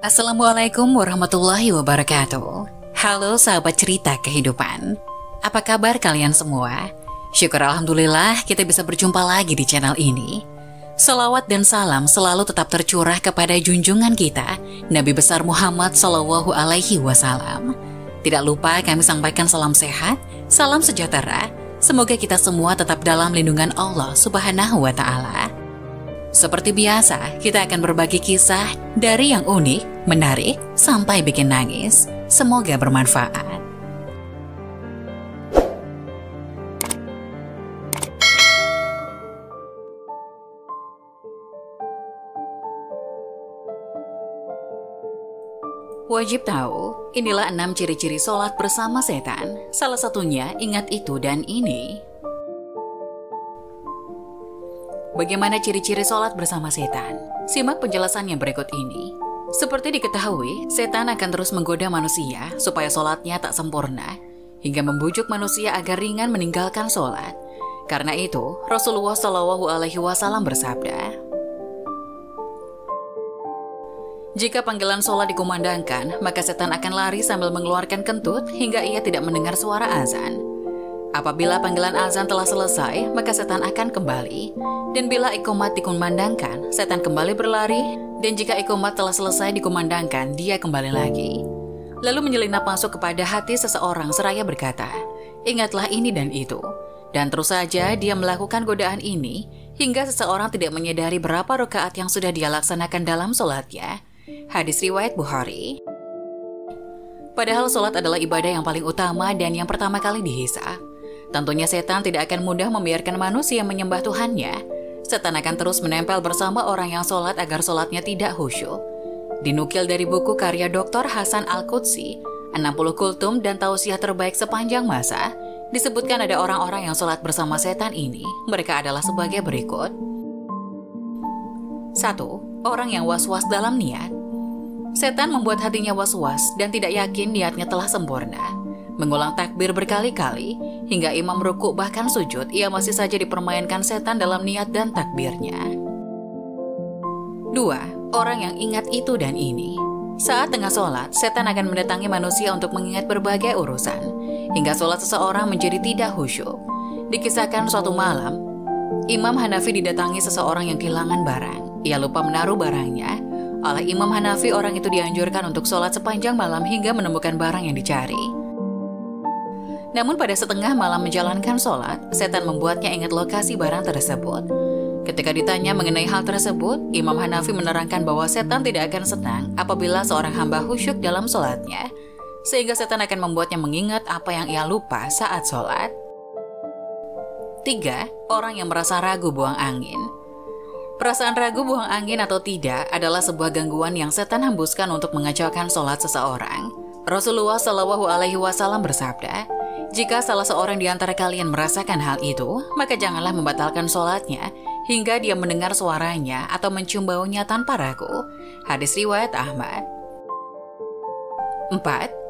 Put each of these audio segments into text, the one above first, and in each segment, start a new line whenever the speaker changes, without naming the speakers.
Assalamualaikum warahmatullahi wabarakatuh. Halo sahabat cerita kehidupan. Apa kabar kalian semua? Syukur alhamdulillah kita bisa berjumpa lagi di channel ini. Salawat dan salam selalu tetap tercurah kepada junjungan kita, Nabi besar Muhammad Sallallahu Alaihi Wasallam. Tidak lupa kami sampaikan salam sehat, salam sejahtera. Semoga kita semua tetap dalam lindungan Allah Subhanahu wa Ta'ala. Seperti biasa, kita akan berbagi kisah dari yang unik, menarik, sampai bikin nangis. Semoga bermanfaat. Wajib tahu, inilah 6 ciri-ciri sholat bersama setan. Salah satunya ingat itu dan ini. Bagaimana ciri-ciri sholat bersama setan? Simak penjelasannya berikut ini. Seperti diketahui, setan akan terus menggoda manusia supaya sholatnya tak sempurna, hingga membujuk manusia agar ringan meninggalkan sholat. Karena itu, Rasulullah Shallallahu Alaihi Wasallam bersabda, jika panggilan sholat dikumandangkan, maka setan akan lari sambil mengeluarkan kentut hingga ia tidak mendengar suara azan. Apabila panggilan azan telah selesai, maka setan akan kembali. Dan bila iqomat dikumandangkan, setan kembali berlari. Dan jika iqomat telah selesai dikumandangkan, dia kembali lagi. Lalu menyelinap masuk kepada hati seseorang seraya berkata, ingatlah ini dan itu. Dan terus saja dia melakukan godaan ini, hingga seseorang tidak menyadari berapa rakaat yang sudah dia laksanakan dalam sholatnya. Hadis riwayat Bukhari. Padahal sholat adalah ibadah yang paling utama dan yang pertama kali dihisab. Tentunya setan tidak akan mudah membiarkan manusia menyembah Tuhannya. Setan akan terus menempel bersama orang yang sholat agar sholatnya tidak khusyuk. Dinukil dari buku karya Dr. Hasan Al-Qudsi, 60 kultum dan tausiah terbaik sepanjang masa, disebutkan ada orang-orang yang sholat bersama setan ini. Mereka adalah sebagai berikut. 1. Orang yang was-was dalam niat. Setan membuat hatinya was-was dan tidak yakin niatnya telah sempurna. Mengulang takbir berkali-kali, hingga imam rukuk bahkan sujud, ia masih saja dipermainkan setan dalam niat dan takbirnya. 2. Orang yang ingat itu dan ini. Saat tengah sholat, setan akan mendatangi manusia untuk mengingat berbagai urusan, hingga sholat seseorang menjadi tidak khusyuk. Dikisahkan suatu malam, Imam Hanafi didatangi seseorang yang kehilangan barang. Ia lupa menaruh barangnya. Oleh Imam Hanafi, orang itu dianjurkan untuk sholat sepanjang malam hingga menemukan barang yang dicari. Namun pada setengah malam menjalankan sholat, setan membuatnya ingat lokasi barang tersebut. Ketika ditanya mengenai hal tersebut, Imam Hanafi menerangkan bahwa setan tidak akan senang apabila seorang hamba khusyuk dalam sholatnya, sehingga setan akan membuatnya mengingat apa yang ia lupa saat sholat. 3. Orang yang merasa ragu buang angin. Perasaan ragu buang angin atau tidak adalah sebuah gangguan yang setan hembuskan untuk mengacaukan sholat seseorang. Rasulullah Shallallahu Alaihi Wasallam bersabda, jika salah seorang di antara kalian merasakan hal itu, maka janganlah membatalkan sholatnya hingga dia mendengar suaranya atau mencium baunya tanpa ragu. Hadis riwayat Ahmad. 4.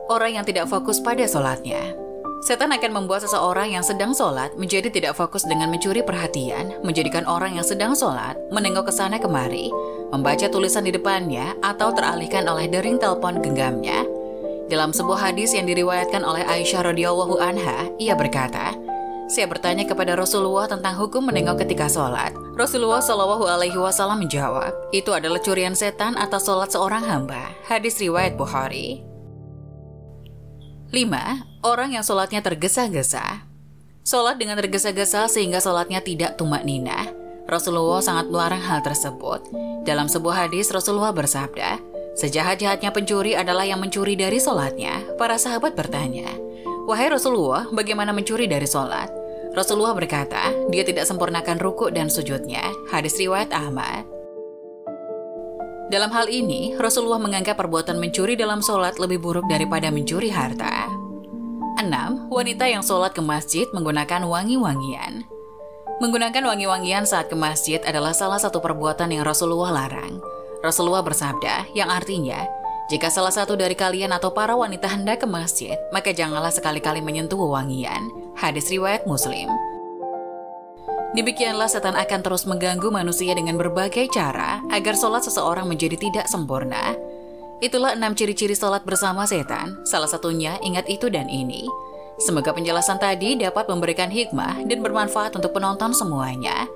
Orang yang tidak fokus pada sholatnya. Setan akan membuat seseorang yang sedang sholat menjadi tidak fokus dengan mencuri perhatian, menjadikan orang yang sedang sholat menengok ke sana kemari, membaca tulisan di depannya, atau teralihkan oleh dering telepon genggamnya. Dalam sebuah hadis yang diriwayatkan oleh Aisyah radhiyallahu anha, ia berkata, saya bertanya kepada Rasulullah tentang hukum menengok ketika sholat. Rasulullah Shallallahu Alaihi Wasallam menjawab, itu adalah curian setan atas sholat seorang hamba. Hadis riwayat Bukhari. 5. Orang yang sholatnya tergesa-gesa. Sholat dengan tergesa-gesa sehingga sholatnya tidak tumak ninah. Rasulullah sangat melarang hal tersebut. Dalam sebuah hadis, Rasulullah bersabda, sejahat-jahatnya pencuri adalah yang mencuri dari sholatnya. Para sahabat bertanya, wahai Rasulullah, bagaimana mencuri dari sholat? Rasulullah berkata, dia tidak sempurnakan rukuk dan sujudnya. Hadis riwayat Ahmad. Dalam hal ini, Rasulullah menganggap perbuatan mencuri dalam sholat lebih buruk daripada mencuri harta. 6. Wanita yang sholat ke masjid menggunakan wangi-wangian. Menggunakan wangi-wangian saat ke masjid adalah salah satu perbuatan yang Rasulullah larang. Rasulullah bersabda, yang artinya, jika salah satu dari kalian atau para wanita hendak ke masjid, maka janganlah sekali-kali menyentuh wewangian. Hadis riwayat Muslim. Demikianlah setan akan terus mengganggu manusia dengan berbagai cara agar sholat seseorang menjadi tidak sempurna. Itulah 6 ciri-ciri sholat bersama setan, salah satunya ingat itu dan ini. Semoga penjelasan tadi dapat memberikan hikmah dan bermanfaat untuk penonton semuanya.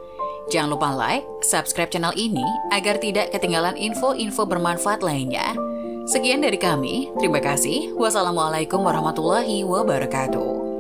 Jangan lupa like, subscribe channel ini agar tidak ketinggalan info-info bermanfaat lainnya. Sekian dari kami, terima kasih. Wassalamualaikum warahmatullahi wabarakatuh.